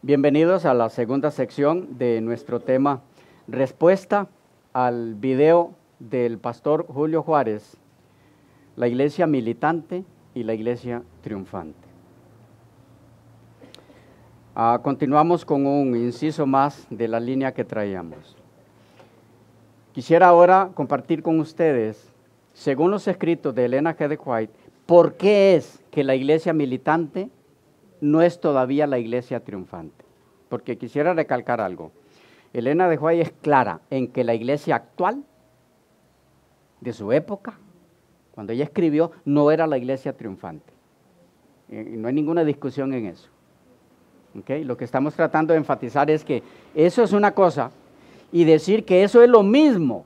Bienvenidos a la segunda sección de nuestro tema, respuesta al video del pastor Julio Juárez, la iglesia militante y la iglesia triunfante. Continuamos con un inciso más de la línea que traíamos. Quisiera ahora compartir con ustedes, según los escritos de Elena G. de White, por qué es que la iglesia militante no es todavía la iglesia triunfante. Porque quisiera recalcar algo. Elena de White es clara en que la iglesia actual, de su época, cuando ella escribió, no era la iglesia triunfante. Y no hay ninguna discusión en eso. ¿Okay? Lo que estamos tratando de enfatizar es que eso es una cosa, y decir que eso es lo mismo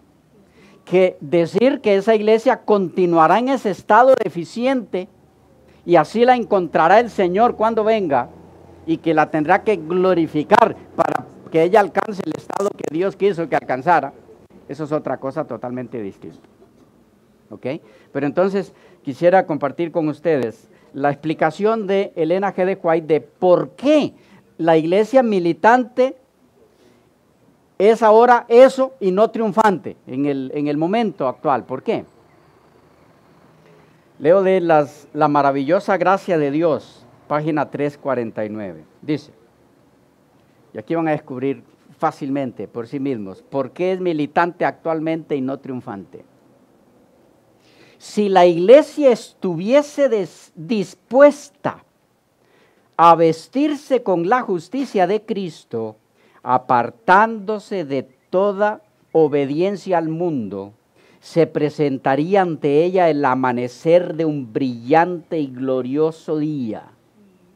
que decir que esa iglesia continuará en ese estado deficiente y así la encontrará el Señor cuando venga y que la tendrá que glorificar para que ella alcance el estado que Dios quiso que alcanzara. Eso es otra cosa totalmente distinta. ¿Ok? Pero entonces quisiera compartir con ustedes la explicación de Elena G. de White de por qué la iglesia militante es ahora eso y no triunfante en el momento actual. ¿Por qué? Leo de la maravillosa gracia de Dios, página 349. Dice, y aquí van a descubrir fácilmente por sí mismos, ¿por qué es militante actualmente y no triunfante? Si la iglesia estuviese dispuesta a vestirse con la justicia de Cristo, apartándose de toda obediencia al mundo, se presentaría ante ella el amanecer de un brillante y glorioso día.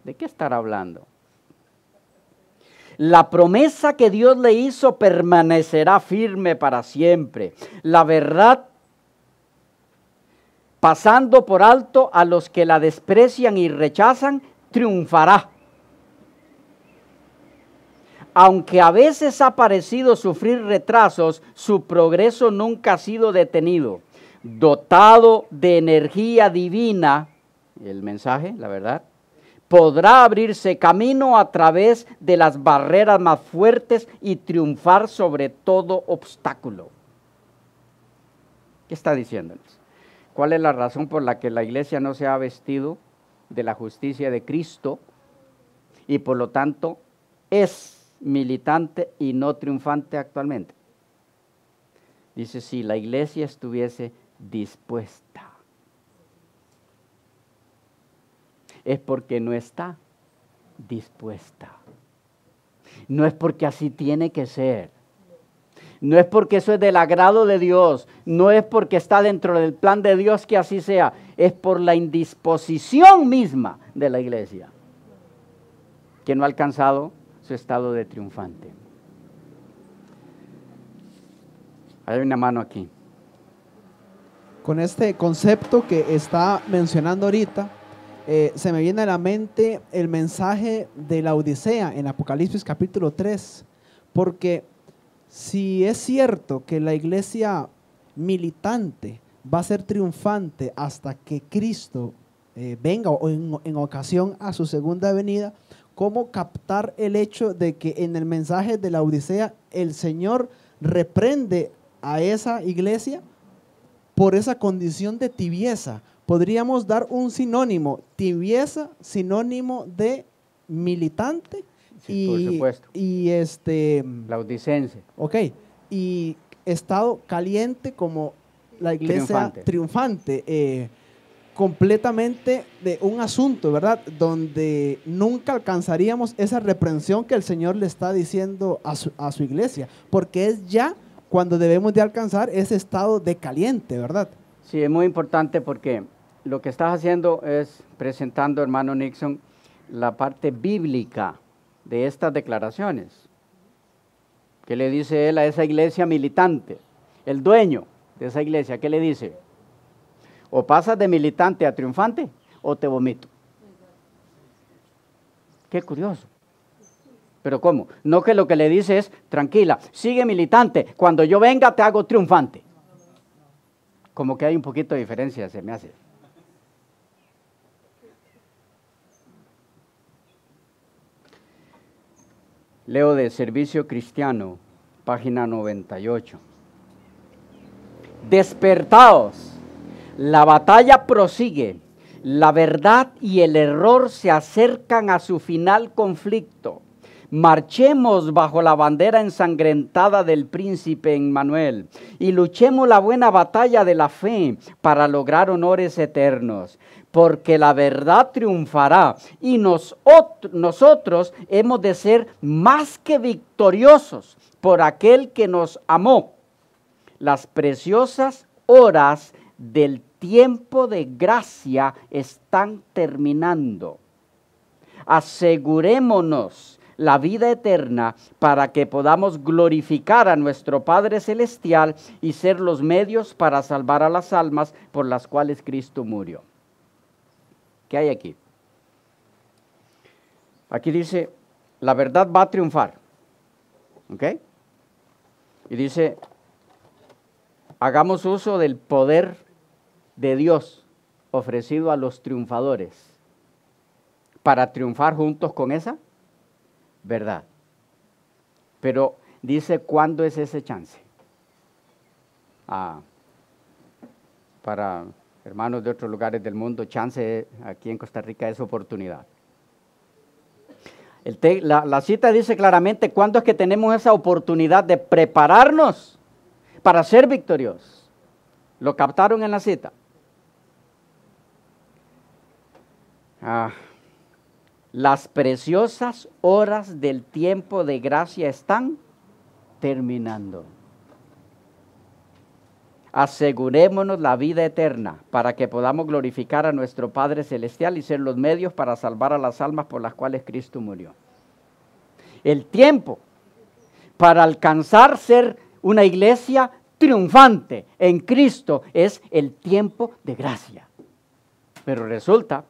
¿De qué estará hablando? La promesa que Dios le hizo permanecerá firme para siempre. La verdad, pasando por alto a los que la desprecian y rechazan, triunfará. Aunque a veces ha parecido sufrir retrasos, su progreso nunca ha sido detenido. Dotado de energía divina, el mensaje, la verdad, podrá abrirse camino a través de las barreras más fuertes y triunfar sobre todo obstáculo. ¿Qué está diciéndoles? ¿Cuál es la razón por la que la iglesia no se ha vestido de la justicia de Cristo y por lo tanto es militante y no triunfante actualmente? Dice, si la iglesia estuviese dispuesta, es porque no está dispuesta. No es porque así tiene que ser. No es porque eso es del agrado de Dios. No es porque está dentro del plan de Dios que así sea. Es por la indisposición misma de la iglesia que no ha alcanzado su estado de triunfante. Hay una mano aquí. Con este concepto que está mencionando ahorita, se me viene a la mente el mensaje de la Odisea en Apocalipsis capítulo 3, porque si es cierto que la iglesia militante va a ser triunfante hasta que Cristo venga o en ocasión a su segunda venida, ¿cómo captar el hecho de que en el mensaje de la Odisea el Señor reprende a esa iglesia por esa condición de tibieza? Podríamos dar un sinónimo, tibieza, sinónimo de militante. Sí, por supuesto. Laodicense. Ok, y estado caliente como la iglesia triunfante. Completamente de un asunto, ¿verdad? Donde nunca alcanzaríamos esa reprensión que el Señor le está diciendo a su iglesia, porque es ya cuando debemos de alcanzar ese estado de caliente, ¿verdad? Sí, es muy importante porque lo que estás haciendo es presentando, hermano Nixon, la parte bíblica de estas declaraciones. ¿Qué le dice él a esa iglesia militante? El dueño de esa iglesia, ¿qué le dice? O pasas de militante a triunfante o te vomito. Qué curioso. ¿Pero cómo? No, que lo que le dice es, tranquila, sigue militante, cuando yo venga te hago triunfante. Como que hay un poquito de diferencia, se me hace. Leo de Servicio Cristiano, página 98. Despertaos, la batalla prosigue, la verdad y el error se acercan a su final conflicto. Marchemos bajo la bandera ensangrentada del príncipe Emmanuel y luchemos la buena batalla de la fe para lograr honores eternos, porque la verdad triunfará y nosotros hemos de ser más que victoriosos por aquel que nos amó. Las preciosas horas del tiempo de gracia están terminando. Asegurémonos la vida eterna para que podamos glorificar a nuestro Padre Celestial y ser los medios para salvar a las almas por las cuales Cristo murió. ¿Qué hay aquí? Aquí dice, la verdad va a triunfar. ¿Ok? Y dice, hagamos uso del poder de Dios ofrecido a los triunfadores para triunfar juntos con esa verdad. Pero dice, ¿cuándo es ese chance? Para hermanos de otros lugares del mundo, chance aquí en Costa Rica es oportunidad. La cita dice claramente cuándo es que tenemos esa oportunidad de prepararnos para ser victoriosos. ¿Lo captaron en la cita? Las preciosas horas del tiempo de gracia están terminando. Asegurémonos la vida eterna para que podamos glorificar a nuestro Padre Celestial y ser los medios para salvar a las almas por las cuales Cristo murió. El tiempo para alcanzar ser una iglesia triunfante en Cristo es el tiempo de gracia. Pero resulta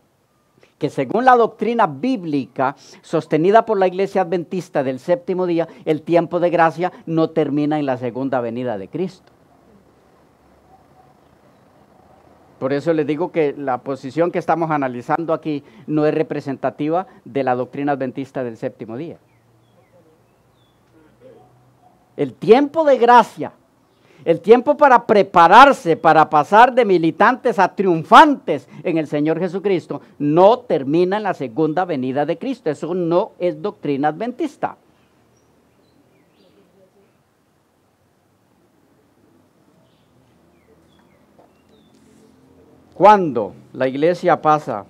que según la doctrina bíblica sostenida por la iglesia adventista del séptimo día, el tiempo de gracia no termina en la segunda venida de Cristo. Por eso les digo que la posición que estamos analizando aquí no es representativa de la doctrina adventista del séptimo día. El tiempo de gracia, el tiempo para prepararse, para pasar de militantes a triunfantes en el Señor Jesucristo, no termina en la segunda venida de Cristo. Eso no es doctrina adventista. ¿Cuándo la iglesia pasa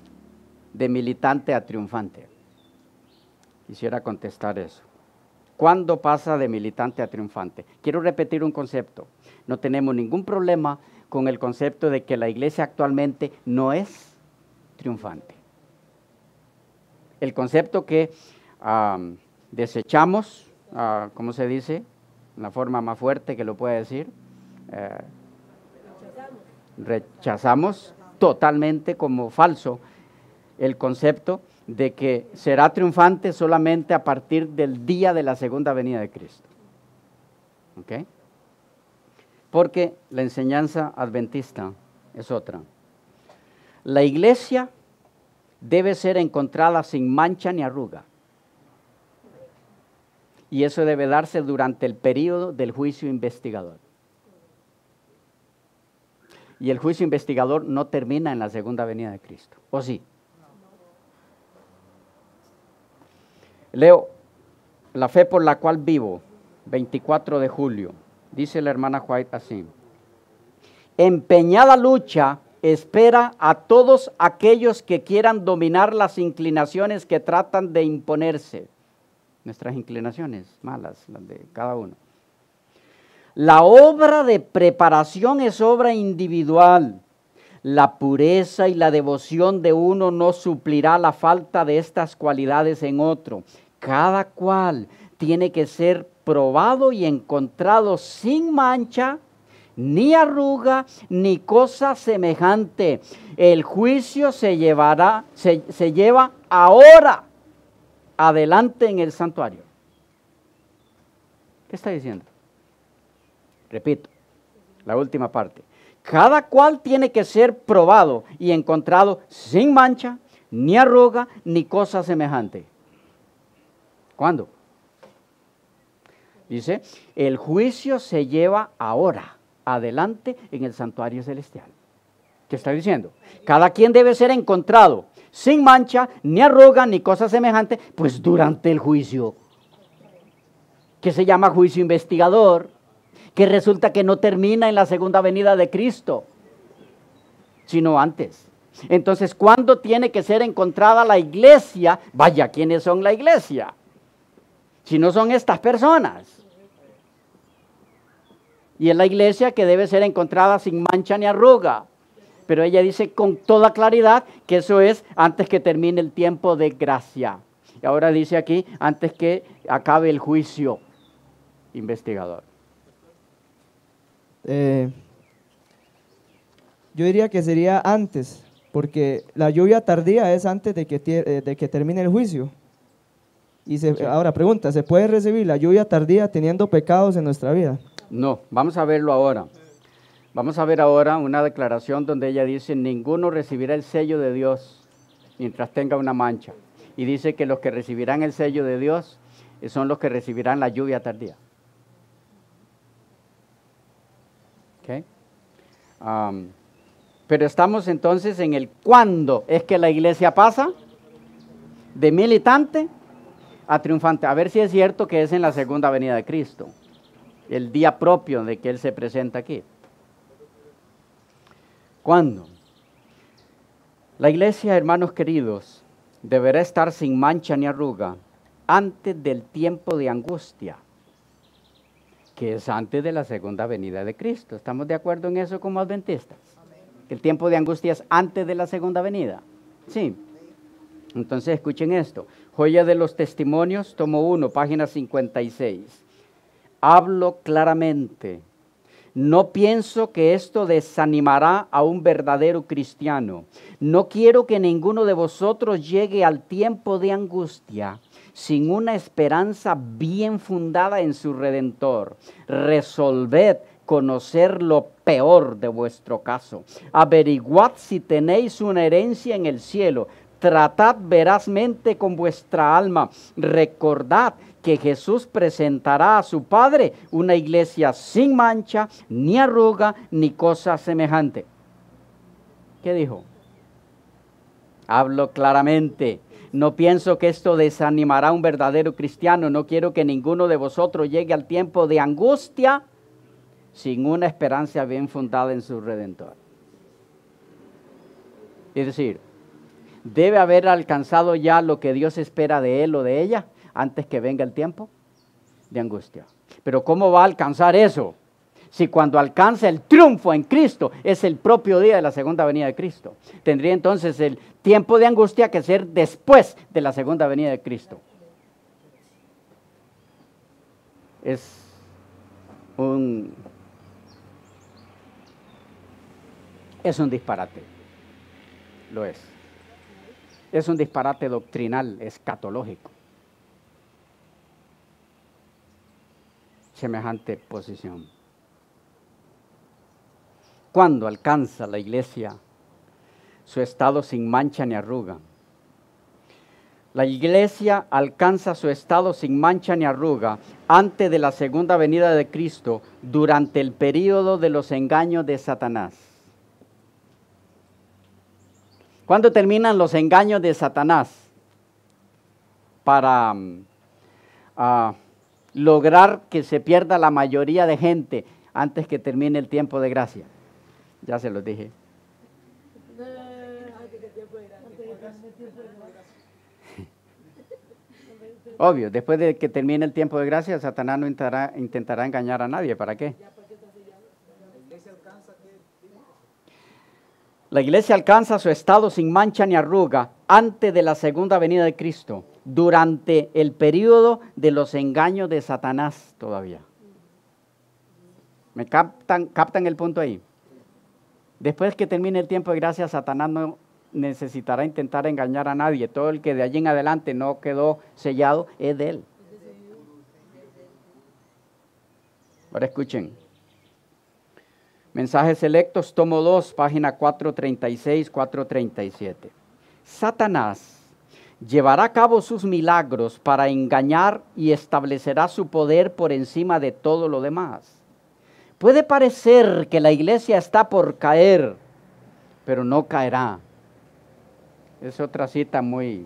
de militante a triunfante? Quisiera contestar eso. ¿Cuándo pasa de militante a triunfante? Quiero repetir un concepto. No tenemos ningún problema con el concepto de que la iglesia actualmente no es triunfante. El concepto que desechamos, ¿cómo se dice? La forma más fuerte que lo puede decir. Rechazamos totalmente como falso el concepto de que será triunfante solamente a partir del día de la segunda venida de Cristo. ¿Ok? Porque la enseñanza adventista es otra. La iglesia debe ser encontrada sin mancha ni arruga. Y eso debe darse durante el período del juicio investigador. Y el juicio investigador no termina en la segunda venida de Cristo. ¿O sí? Leo, la fe por la cual vivo, 24 de julio, dice la hermana White así. Empeñada lucha espera a todos aquellos que quieran dominar las inclinaciones que tratan de imponerse. Nuestras inclinaciones malas, las de cada uno. La obra de preparación es obra individual. La pureza y la devoción de uno no suplirá la falta de estas cualidades en otro. Cada cual tiene que ser probado y encontrado sin mancha, ni arruga, ni cosa semejante. El juicio se lleva ahora adelante en el santuario. ¿Qué está diciendo? Repito, la última parte. Cada cual tiene que ser probado y encontrado sin mancha, ni arruga, ni cosa semejante. ¿Cuándo? Dice, el juicio se lleva ahora, adelante, en el santuario celestial. ¿Qué está diciendo? Cada quien debe ser encontrado sin mancha, ni arruga, ni cosa semejante, pues durante el juicio, que se llama juicio investigador, que resulta que no termina en la segunda venida de Cristo, sino antes. Entonces, ¿cuándo tiene que ser encontrada la iglesia? Vaya, ¿quiénes son la iglesia? Si no son estas personas. Y es la iglesia que debe ser encontrada sin mancha ni arruga. Pero ella dice con toda claridad que eso es antes que termine el tiempo de gracia. Y ahora dice aquí, antes que acabe el juicio investigador. Yo diría que sería antes, porque la lluvia tardía es antes de que termine el juicio. Y ahora pregunta, ¿se puede recibir la lluvia tardía teniendo pecados en nuestra vida? No, vamos a verlo ahora. Vamos a ver ahora una declaración donde ella dice, ninguno recibirá el sello de Dios mientras tenga una mancha. Y dice que los que recibirán el sello de Dios son los que recibirán la lluvia tardía. ¿Okay? Pero estamos entonces en el cuándo es que la iglesia pasa de militante a triunfante. A ver si es cierto que es en la segunda venida de Cristo, el día propio de que Él se presenta aquí. ¿Cuándo? La iglesia, hermanos queridos, deberá estar sin mancha ni arruga antes del tiempo de angustia, que es antes de la segunda venida de Cristo. ¿Estamos de acuerdo en eso como adventistas? Que el tiempo de angustia es antes de la segunda venida. Sí. Entonces escuchen esto. Joya de los Testimonios, tomo 1, página 56. Hablo claramente. No pienso que esto desanimará a un verdadero cristiano. No quiero que ninguno de vosotros llegue al tiempo de angustia sin una esperanza bien fundada en su Redentor. Resolved conocer lo peor de vuestro caso. Averiguad si tenéis una herencia en el cielo. Tratad verazmente con vuestra alma. Recordad que Jesús presentará a su Padre una iglesia sin mancha, ni arruga, ni cosa semejante. ¿Qué dijo? Hablo claramente. No pienso que esto desanimará a un verdadero cristiano. No quiero que ninguno de vosotros llegue al tiempo de angustia sin una esperanza bien fundada en su Redentor. Es decir, debe haber alcanzado ya lo que Dios espera de él o de ella antes que venga el tiempo de angustia. Pero ¿cómo va a alcanzar eso? Si cuando alcanza el triunfo en Cristo es el propio día de la segunda venida de Cristo. Tendría entonces el tiempo de angustia que ser después de la segunda venida de Cristo. Es un disparate. Lo es. Es un disparate doctrinal, escatológico. Semejante posición. ¿Cuándo alcanza la iglesia su estado sin mancha ni arruga? La iglesia alcanza su estado sin mancha ni arruga antes de la segunda venida de Cristo durante el período de los engaños de Satanás. ¿Cuándo terminan los engaños de Satanás? Para lograr que se pierda la mayoría de gente antes que termine el tiempo de gracia. Ya se los dije. Obvio, después de que termine el tiempo de gracia, Satanás no intentará engañar a nadie. ¿Para qué? La iglesia alcanza su estado sin mancha ni arruga antes de la segunda venida de Cristo, durante el periodo de los engaños de Satanás todavía. ¿Me captan el punto ahí? Después que termine el tiempo de gracia, Satanás no necesitará intentar engañar a nadie. Todo el que de allí en adelante no quedó sellado es de él. Ahora escuchen. Mensajes selectos, tomo 2, página 436, 437. Satanás llevará a cabo sus milagros para engañar y establecerá su poder por encima de todo lo demás. Puede parecer que la iglesia está por caer, pero no caerá. Es otra cita muy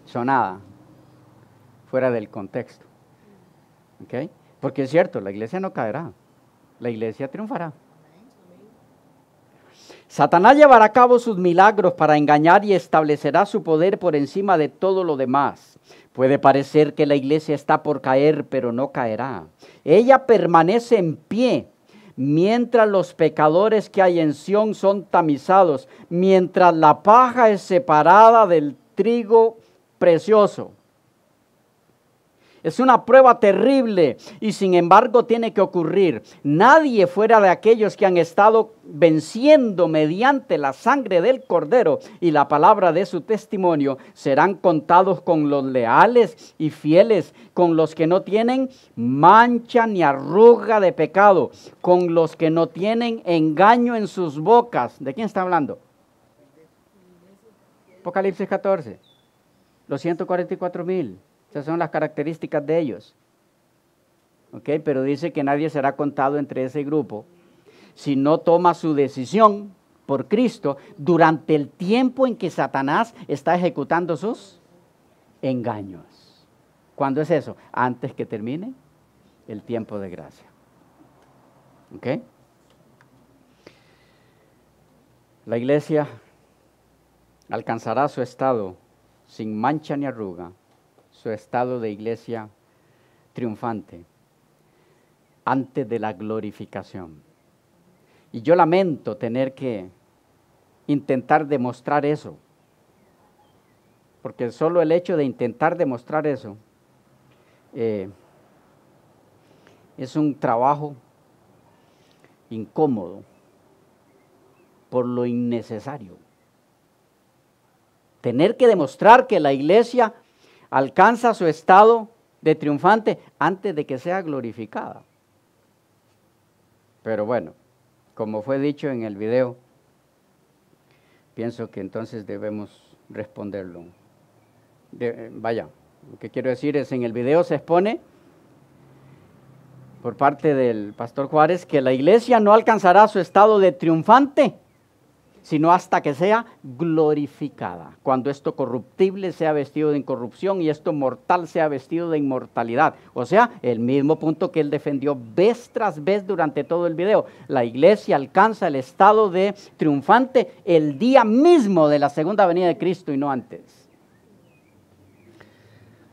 sonada, fuera del contexto. ¿Okay? Porque es cierto, la iglesia no caerá, la iglesia triunfará. Satanás llevará a cabo sus milagros para engañar y establecerá su poder por encima de todo lo demás. Puede parecer que la iglesia está por caer, pero no caerá. Ella permanece en pie, mientras los pecadores que hay en Sión son tamizados, mientras la paja es separada del trigo precioso. Es una prueba terrible y sin embargo tiene que ocurrir. Nadie fuera de aquellos que han estado venciendo mediante la sangre del Cordero y la palabra de su testimonio serán contados con los leales y fieles, con los que no tienen mancha ni arruga de pecado, con los que no tienen engaño en sus bocas. ¿De quién está hablando? Apocalipsis 14. Los 144,000. Esas son las características de ellos. ¿Ok? Pero dice que nadie será contado entre ese grupo si no toma su decisión por Cristo durante el tiempo en que Satanás está ejecutando sus engaños. ¿Cuándo es eso? Antes que termine el tiempo de gracia. ¿Ok? La iglesia alcanzará su estado sin mancha ni arruga, su estado de iglesia triunfante antes de la glorificación. Y yo lamento tener que intentar demostrar eso, porque solo el hecho de intentar demostrar eso es un trabajo incómodo por lo innecesario. Tener que demostrar que la iglesia alcanza su estado de triunfante antes de que sea glorificada. Pero bueno, como fue dicho en el video, pienso que entonces debemos responderlo. Vaya, lo que quiero decir es, en el video se expone por parte del pastor Juárez que la iglesia no alcanzará su estado de triunfante sino hasta que sea glorificada, cuando esto corruptible sea vestido de incorrupción y esto mortal sea vestido de inmortalidad. O sea, el mismo punto que él defendió vez tras vez durante todo el video. La iglesia alcanza el estado de triunfante el día mismo de la segunda venida de Cristo y no antes.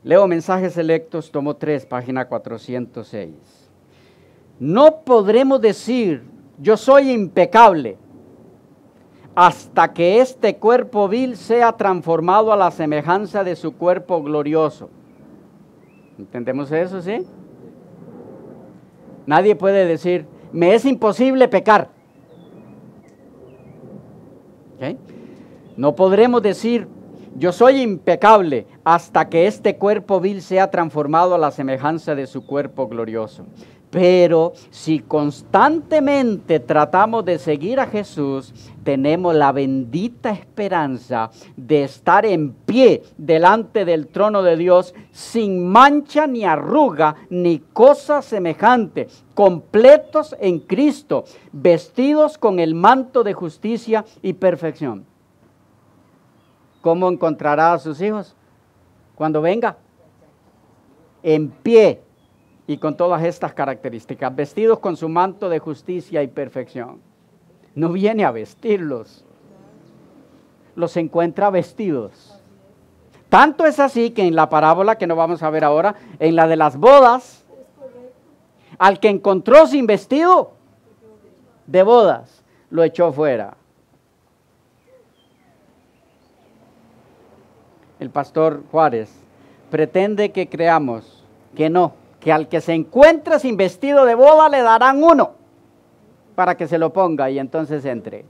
Leo Mensajes Selectos, tomo 3, página 406. No podremos decir, yo soy impecable, hasta que este cuerpo vil sea transformado a la semejanza de su cuerpo glorioso. ¿Entendemos eso, sí? Nadie puede decir, me es imposible pecar. ¿Okay? No podremos decir, yo soy impecable, hasta que este cuerpo vil sea transformado a la semejanza de su cuerpo glorioso. Pero si constantemente tratamos de seguir a Jesús, tenemos la bendita esperanza de estar en pie delante del trono de Dios, sin mancha ni arruga, ni cosa semejante, completos en Cristo, vestidos con el manto de justicia y perfección. ¿Cómo encontrará a sus hijos cuando venga? En pie. Y con todas estas características, vestidos con su manto de justicia y perfección. No viene a vestirlos, los encuentra vestidos. Tanto es así que en la parábola que no vamos a ver ahora, en la de las bodas, al que encontró sin vestido de bodas, lo echó fuera. El pastor Juárez pretende que creamos que no, que al que se encuentre sin vestido de boda le darán uno para que se lo ponga y entonces entre.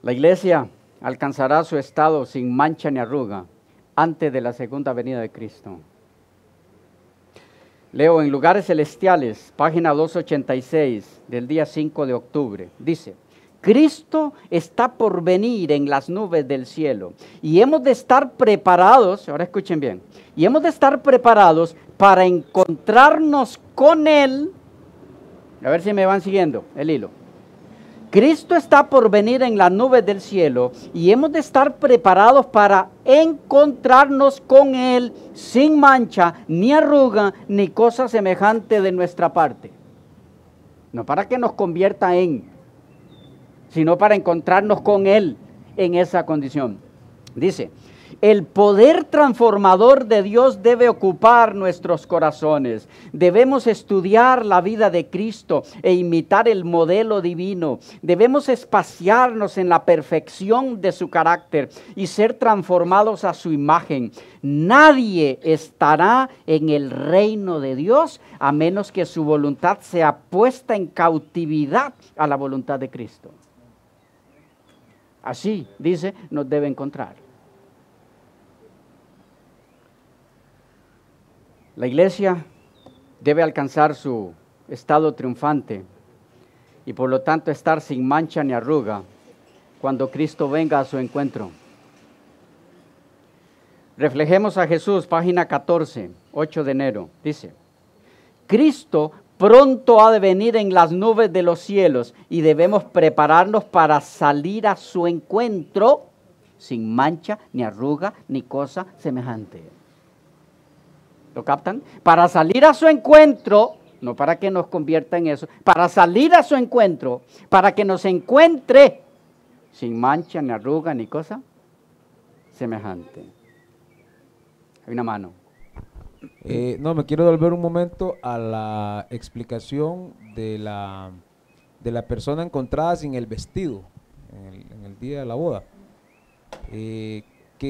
La iglesia alcanzará su estado sin mancha ni arruga antes de la segunda venida de Cristo. Leo en Lugares Celestiales, página 286 del día 5 de octubre. Dice, Cristo está por venir en las nubes del cielo y hemos de estar preparados, ahora escuchen bien, y hemos de estar preparados para encontrarnos con Él. A ver si me van siguiendo el hilo. Cristo está por venir en las nubes del cielo y hemos de estar preparados para encontrarnos con Él sin mancha, ni arruga, ni cosa semejante de nuestra parte. No para que nos convierta en, sino para encontrarnos con Él en esa condición. Dice, el poder transformador de Dios debe ocupar nuestros corazones. Debemos estudiar la vida de Cristo e imitar el modelo divino. Debemos espaciarnos en la perfección de su carácter y ser transformados a su imagen. Nadie estará en el reino de Dios a menos que su voluntad sea puesta en cautividad a la voluntad de Cristo. Así, dice, nos debe encontrar. La iglesia debe alcanzar su estado triunfante y por lo tanto estar sin mancha ni arruga cuando Cristo venga a su encuentro. Reflejemos a Jesús, página 14, 8 de enero. Dice, Cristo pronto ha de venir en las nubes de los cielos y debemos prepararnos para salir a su encuentro sin mancha, ni arruga, ni cosa semejante. ¿Lo captan? Para salir a su encuentro, no para que nos convierta en eso, para salir a su encuentro, para que nos encuentre sin mancha, ni arruga, ni cosa semejante. Hay una mano. No, me quiero volver un momento a la explicación de la persona encontrada sin el vestido en el día de la boda. Que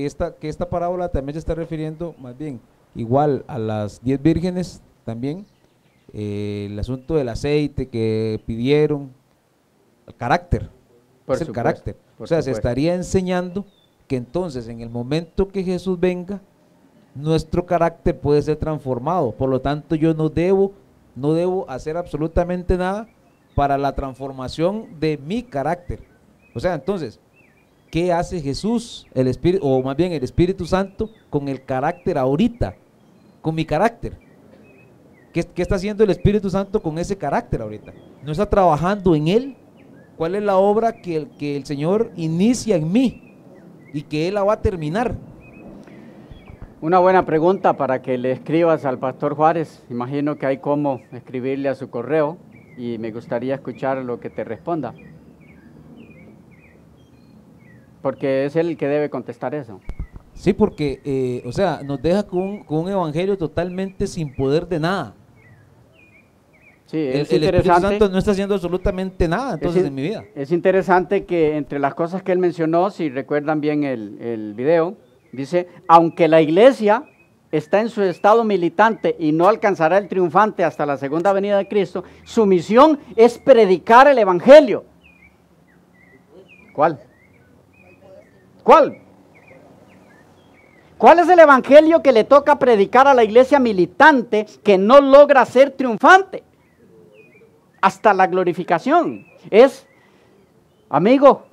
esta parábola también se está refiriendo más bien igual a las 10 vírgenes también, el asunto del aceite que pidieron, el carácter, es el carácter. O sea, se estaría enseñando que entonces en el momento que Jesús venga, nuestro carácter puede ser transformado. Por lo tanto, yo no debo hacer absolutamente nada para la transformación de mi carácter. O sea, entonces, ¿qué hace Jesús, el Espíritu, o más bien el Espíritu Santo, con el carácter ahorita? Con mi carácter. ¿Qué está haciendo el Espíritu Santo con ese carácter ahorita? ¿No está trabajando en él? ¿Cuál es la obra que el Señor inicia en mí y que Él la va a terminar? Una buena pregunta para que le escribas al pastor Juárez. Imagino que hay cómo escribirle a su correo y me gustaría escuchar lo que te responda. Porque es él el que debe contestar eso. Sí, porque, o sea, nos deja con un evangelio totalmente sin poder de nada. Sí, es el Espíritu interesante. Santo no está haciendo absolutamente nada entonces en mi vida. Es interesante que entre las cosas que él mencionó, si recuerdan bien el video, dice, aunque la iglesia está en su estado militante y no alcanzará el triunfante hasta la segunda venida de Cristo, su misión es predicar el evangelio. ¿Cuál? ¿Cuál? ¿Cuál es el evangelio que le toca predicar a la iglesia militante que no logra ser triunfante hasta la glorificación? Es, amigo,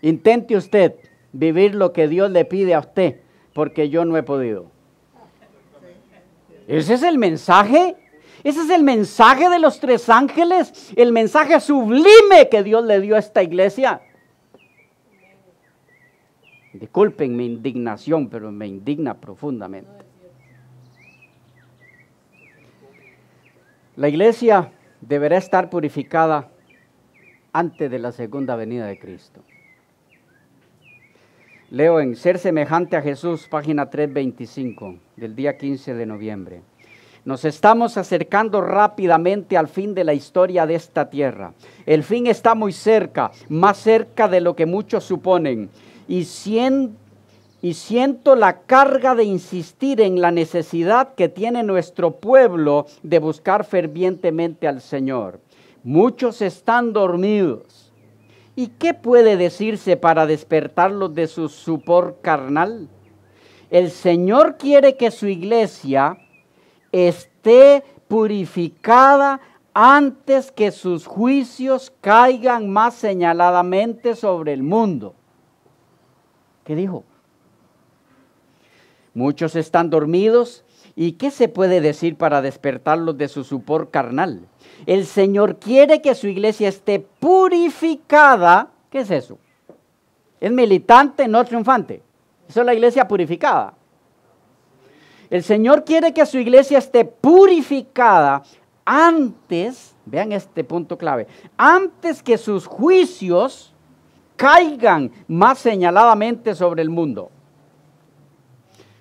intente usted vivir lo que Dios le pide a usted, porque yo no he podido. Ese es el mensaje. Ese es el mensaje de los 3 ángeles, el mensaje sublime que Dios le dio a esta iglesia. Disculpen mi indignación, pero me indigna profundamente. La iglesia deberá estar purificada antes de la segunda venida de Cristo. Leo en Ser semejante a Jesús, página 325, del día 15 de noviembre. Nos estamos acercando rápidamente al fin de la historia de esta tierra. El fin está muy cerca, más cerca de lo que muchos suponen. Y siento la carga de insistir en la necesidad que tiene nuestro pueblo de buscar fervientemente al Señor. Muchos están dormidos. ¿Y qué puede decirse para despertarlos de su sopor carnal? El Señor quiere que su iglesia esté purificada antes que sus juicios caigan más señaladamente sobre el mundo. ¿Qué dijo? Muchos están dormidos, ¿y qué se puede decir para despertarlos de su sopor carnal? El Señor quiere que su iglesia esté purificada. ¿Qué es eso? Es militante, no triunfante. Eso es la iglesia purificada. El Señor quiere que su iglesia esté purificada antes, vean este punto clave, antes que sus juicios caigan más señaladamente sobre el mundo.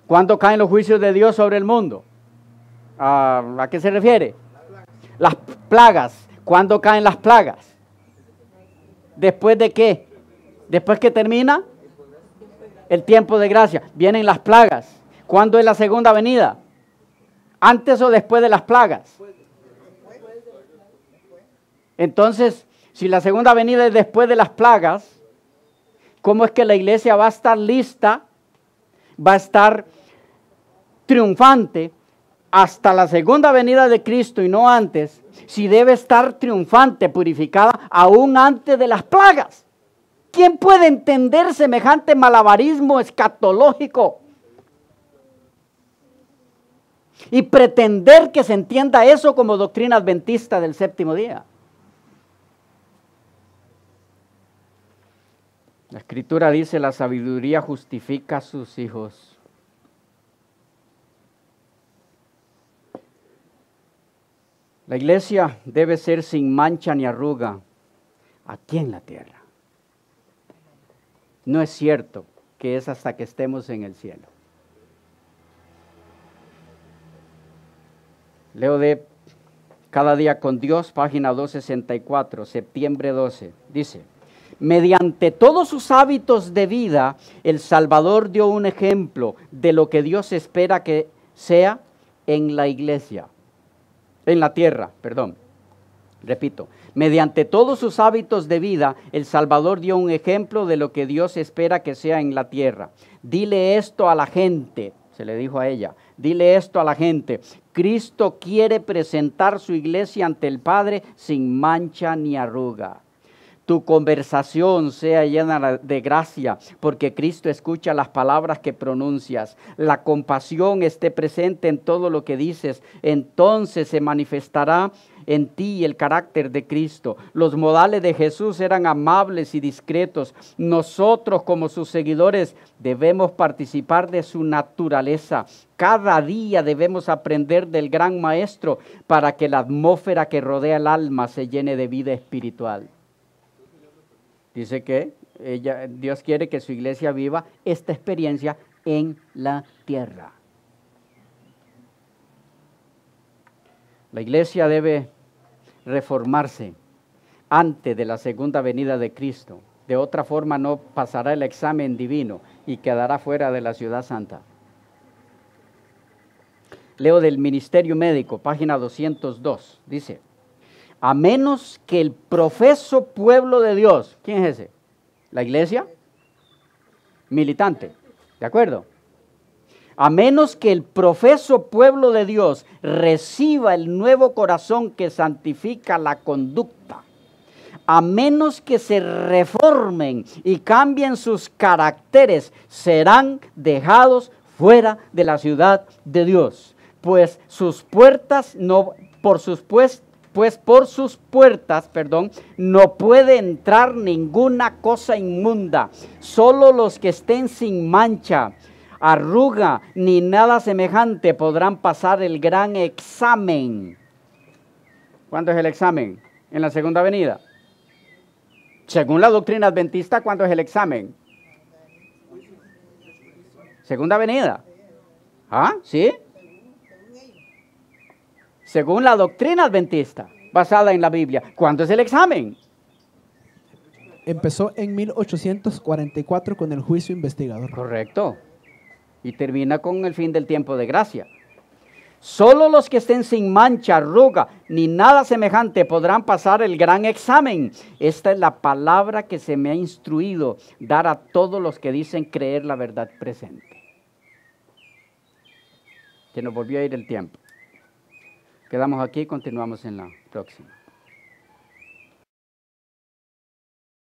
¿Cuándo caen los juicios de Dios sobre el mundo? ¿A qué se refiere? Las plagas. ¿Cuándo caen las plagas? ¿Después de qué? Después que termina el tiempo de gracia. Vienen las plagas. ¿Cuándo es la segunda venida? ¿Antes o después de las plagas? Entonces, si la segunda venida es después de las plagas, ¿cómo es que la iglesia va a estar lista, va a estar triunfante hasta la segunda venida de Cristo y no antes, si debe estar triunfante, purificada, aún antes de las plagas? ¿Quién puede entender semejante malabarismo escatológico y pretender que se entienda eso como doctrina adventista del séptimo día? La Escritura dice: la sabiduría justifica a sus hijos. La iglesia debe ser sin mancha ni arruga aquí en la tierra. No es cierto que es hasta que estemos en el cielo. Leo de Cada Día con Dios, página 264, septiembre 12. Dice: mediante todos sus hábitos de vida, el Salvador dio un ejemplo de lo que Dios espera que sea en la iglesia, en la tierra, perdón. Repito, mediante todos sus hábitos de vida, el Salvador dio un ejemplo de lo que Dios espera que sea en la tierra. Dile esto a la gente, se le dijo a ella, dile esto a la gente: Cristo quiere presentar su iglesia ante el Padre sin mancha ni arruga. Tu conversación sea llena de gracia, porque Cristo escucha las palabras que pronuncias. La compasión esté presente en todo lo que dices. Entonces se manifestará en ti el carácter de Cristo. Los modales de Jesús eran amables y discretos. Nosotros, como sus seguidores, debemos participar de su naturaleza. Cada día debemos aprender del gran Maestro para que la atmósfera que rodea el alma se llene de vida espiritual. Dice que Dios quiere que su iglesia viva esta experiencia en la tierra. La iglesia debe reformarse antes de la segunda venida de Cristo. De otra forma no pasará el examen divino y quedará fuera de la ciudad santa. Leo del Ministerio Médico, página 202. Dice: a menos que el profeso pueblo de Dios, ¿quién es ese? ¿La iglesia? Militante, ¿de acuerdo? A menos que el profeso pueblo de Dios reciba el nuevo corazón que santifica la conducta, a menos que se reformen y cambien sus caracteres, serán dejados fuera de la ciudad de Dios, pues sus puertas no, por sus puertas, no puede entrar ninguna cosa inmunda. Solo los que estén sin mancha, arruga, ni nada semejante podrán pasar el gran examen. ¿Cuándo es el examen? ¿En la segunda venida? Según la doctrina adventista, ¿cuándo es el examen? Segunda venida. ¿Ah? ¿Sí? Según la doctrina adventista, basada en la Biblia. ¿Cuándo es el examen? Empezó en 1844 con el juicio investigador. Correcto. Y termina con el fin del tiempo de gracia. Solo los que estén sin mancha, arruga, ni nada semejante podrán pasar el gran examen. Esta es la palabra que se me ha instruido dar a todos los que dicen creer la verdad presente. Que nos volvió a ir el tiempo. Quedamos aquí, continuamos en la próxima.